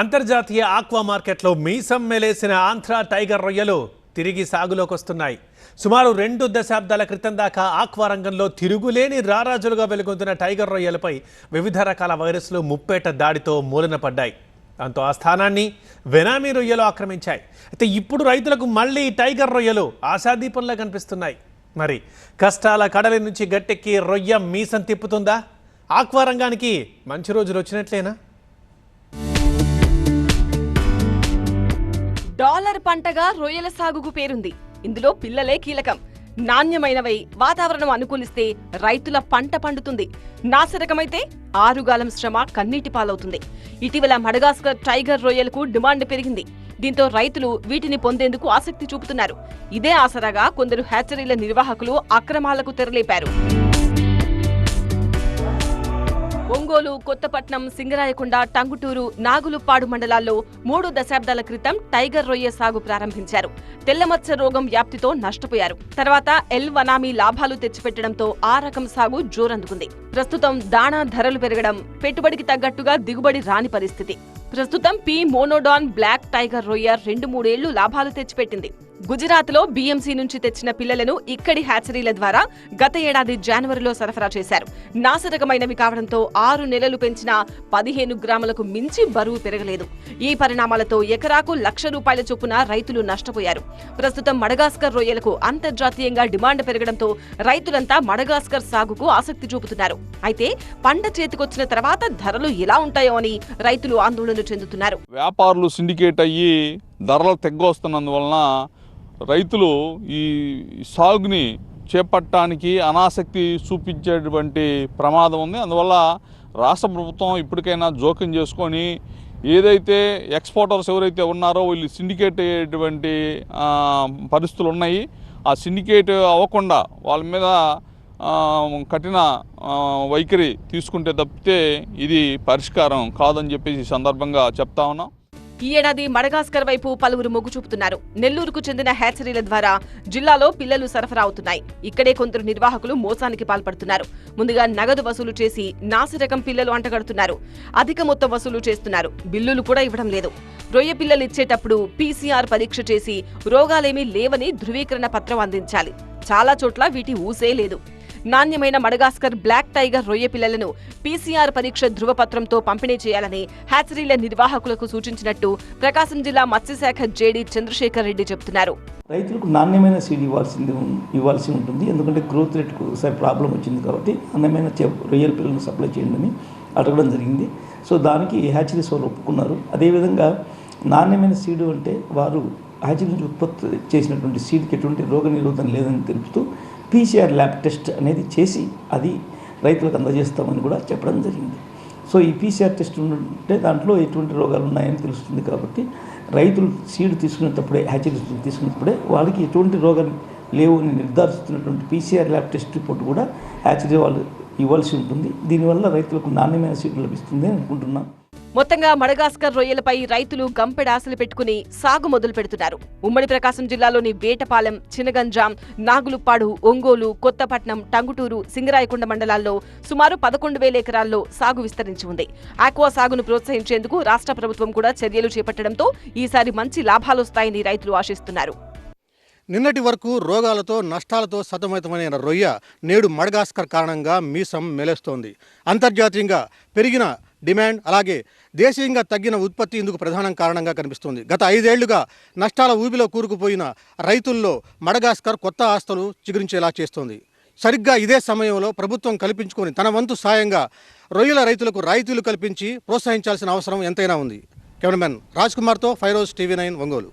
అంతర్జాతీయ ఆక్వా మార్కెట్లో మీసం మెలేసిన ఆంధ్ర టైగర్ రొయ్యలు తిరిగి సాగులోకి వస్తున్నాయి. సుమారు 2 దశాబ్దాల క్రితం దాకా ఆక్వా రంగంలో తిరుగులేని రారాజులుగా వెలుగొందుతున్న టైగర్ రొయ్యలపై వివిధ రకాల వైరస్లు ముప్పేట దాడితో మూలన పడ్డాయి. దాంతో ఆ స్థానాన్ని వెనామీ రొయ్యలు ఆక్రమించాయి. అయితే ఇప్పుడు రైతులకు మళ్ళీ టైగర్ రొయ్యలు ఆశాదీపంలా కనిపిస్తున్నాయి. మరి కష్టాల కడలి నుంచి గట్టెక్కి రొయ్య మీసం తిప్పుతుందా? ఆక్వా రంగానికి మంచి రోజులు వచ్చినట్లేనా? డాలర్ పంటగా రొయ్యల సాగుకు పేరుంది. ఇందులో పిల్లలే కీలకం. నాణ్యమైనవై వాతావరణం అనుకూలిస్తే రైతుల పంట పండుతుంది. నాసిరకమైతే ఆరుగాలం శ్రమ కన్నీటి పాలవుతుంది. ఇటీవల మడగాస్కర్ టైగర్ రొయ్యలకు డిమాండ్ పెరిగింది. దీంతో రైతులు వీటిని పొందేందుకు ఆసక్తి చూపుతున్నారు. ఇదే ఆసరాగా కొందరు హ్యాచరీల నిర్వాహకులు అక్రమాలకు తెరలేపారు. ఒంగోలు, కొత్తపట్నం, సింగరాయకొండ, టంగుటూరు, నాగులుప్పాడు మండలాల్లో 3 దశాబ్దాల క్రితం టైగర్ రొయ్య సాగు ప్రారంభించారు. తెల్లమచ్చ రోగం వ్యాప్తితో నష్టపోయారు. తర్వాత వనామీ లాభాలు తెచ్చిపెట్టడంతో ఆ రకం సాగు జోరందుకుంది. ప్రస్తుతం దాణా ధరలు పెరగడం, పెట్టుబడికి తగ్గట్టుగా దిగుబడి రాని పరిస్థితి. ప్రస్తుతం పి మోనోడాన్ బ్లాక్ టైగర్ రొయ్య 2-3 ఏళ్లు లాభాలు తెచ్చిపెట్టింది. గుజరాత్లో బీఎంసీ నుంచి తెచ్చిన పిల్లలను ఇక్కడి హ్యాచరీల ద్వారా గత ఏడాది జనవరిలో సరఫరా చేశారు. నాసిరకమైనవి కావడంతో 6 నెలలు పెంచిన 15 గ్రాములకు మించి బరువు పెరగలేదు. ఈ పరిణామాలతో ఎకరాకు ₹1,00,000 చొప్పున రైతులు నష్టపోయారు. ప్రస్తుతం మడగాస్కర్ రొయ్యలకు అంతర్జాతీయంగా డిమాండ్ పెరగడంతో రైతులంతా మడగాస్కర్ సాగుకు ఆసక్తి చూపుతున్నారు. అయితే పంట చేతికొచ్చిన తర్వాత ధరలు ఎలా ఉంటాయో అని రైతులు ఆందోళన చెందుతున్నారు. వ్యాపారులు సిండికేట్ అయ్యి ధరలు తెగ్గొస్తున్నందువలన రైతులు ఈ సాగుని చేపట్టడానికి అనాసక్తి చూపించేటువంటి ప్రమాదం ఉంది. అందువల్ల రాష్ట్ర ప్రభుత్వం ఇప్పటికైనా జోక్యం చేసుకొని ఏదైతే ఎక్స్పోర్టర్స్ ఎవరైతే ఉన్నారో వీళ్ళు సిండికేట్ అయ్యేటువంటి పరిస్థితులు ఉన్నాయి. ఆ సిండికేట్ అవ్వకుండా వాళ్ళ మీద కఠిన వైఖరి తీసుకుంటే తప్పితే ఇది పరిష్కారం కాదని చెప్పేసి ఈ సందర్భంగా చెప్తా ఉన్నాం. ఈ ఏడాది మడగాస్కర్ వైపు పలువురు మొగ్గు చూపుతున్నారు. నెల్లూరుకు చెందిన హ్యాచరీల ద్వారా జిల్లాలో పిల్లలు సరఫరా అవుతున్నాయి. ఇక్కడే కొందరు నిర్వాహకులు మోసానికి పాల్పడుతున్నారు. ముందుగా నగదు వసూలు చేసి నాసిరకం పిల్లలు అంటగడుతున్నారు. అధిక మొత్తం వసూలు చేస్తున్నారు. బిల్లులు కూడా ఇవ్వడం లేదు. రొయ్య పిల్లలు ఇచ్చేటప్పుడు PCR పరీక్ష చేసి రోగాలేమీ లేవని ధృవీకరణ పత్రం అందించాలి. చాలా చోట్ల వీటి ఊసే లేదు. నాణ్యమైన మడగాస్కర్ బ్లాక్ టైగర్ రొయ్య పిల్లలను PCR పరీక్ష ధృవపత్రంతో పంపిణీ చేయాలని హ్యాచరీల నిర్వాహకులకు సూచించినట్టు ప్రకాశం జిల్లా మత్స్యశాఖ జేడీ చంద్రశేఖర్ రెడ్డి చెబుతున్నారు. రైతులకు నాణ్యమైన సీడ్ ఇవ్వాల్సి ఉంటుంది. ఎందుకంటే గ్రోత్ రేట్కు ఒకసారి ప్రాబ్లం వచ్చింది కాబట్టి నాణ్యమైన రొయ్యల పిల్లలను సప్లై చేయండి అని అడగడం జరిగింది. సో దానికి హ్యాచరీస్ వాళ్ళు ఒప్పుకున్నారు. అదేవిధంగా నాణ్యమైన సీడ్ అంటే వారు హ్యాచరీ నుంచి ఉత్పత్తి చేసినటువంటి సీడ్కి ఎటువంటి రోగ నిరోధం లేదని తెలుపుతూ PCR ల్యాబ్ టెస్ట్ అనేది చేసి అది రైతులకు అందజేస్తామని కూడా చెప్పడం జరిగింది. సో ఈ PCR టెస్ట్ ఉంటే దాంట్లో ఎటువంటి రోగాలు ఉన్నాయని తెలుస్తుంది. కాబట్టి రైతులు సీడ్ తీసుకునేటప్పుడే హ్యాచరీ తీసుకునేటప్పుడే వాళ్ళకి ఎటువంటి రోగాలు లేవు అని నిర్ధారిస్తున్నటువంటి PCR ల్యాబ్ టెస్ట్ రిపోర్ట్ కూడా హ్యాచరీ వాళ్ళు ఇవ్వాల్సి ఉంటుంది. దీనివల్ల రైతులకు నాణ్యమైన సీడ్ లభిస్తుంది అని అనుకుంటున్నాం. మొత్తంగా మడగాస్కర్ రొయ్యలపై రైతులు గంపెడాశలు పెట్టుకుని సాగు మొదలు పెడుతున్నారు. ఉమ్మడి ప్రకాశం జిల్లాలోని వేటపాలెం, చినగంజాం, నాగులుప్పాడు, ఒంగోలు, కొత్తపట్నం, టంగుటూరు, సింగరాయకొండ మండలాల్లో సుమారు 11,000 ఎకరాల్లో సాగు విస్తరించి ఉంది. ఆక్వా సాగును ప్రోత్సహించేందుకు రాష్ట్ర ప్రభుత్వం కూడా చర్యలు చేపట్టడంతో ఈసారి మంచి లాభాలొస్తాయని రైతులు ఆశిస్తున్నారు. నిన్నటి వరకు రోగాలతో నష్టాలతో సతమతమైన రొయ్య నేడు మడగాస్కర్ కారణంగా మీసం మెలేస్తోంది. అంతర్జాతీయంగా పెరిగిన డిమాండ్ అలాగే దేశీయంగా తగ్గిన ఉత్పత్తి ఇందుకు ప్రధాన కారణంగా కనిపిస్తుంది. గత 5 ఏళ్లుగా నష్టాల ఊబిలో కూరుకుపోయిన రైతుల్లో మడగాస్కర్ కొత్త ఆస్తులు చిగురించేలా చేస్తోంది. సరిగ్గా ఇదే సమయంలో ప్రభుత్వం కల్పించుకొని తన వంతు సాయంగా రొయ్యల రైతులకు రాయితీలు కల్పించి ప్రోత్సహించాల్సిన అవసరం ఎంతైనా ఉంది. కెమెరామెన్ రాజ్ కుమార్తో ఫైరోజ్, TV9 ఒంగోలు.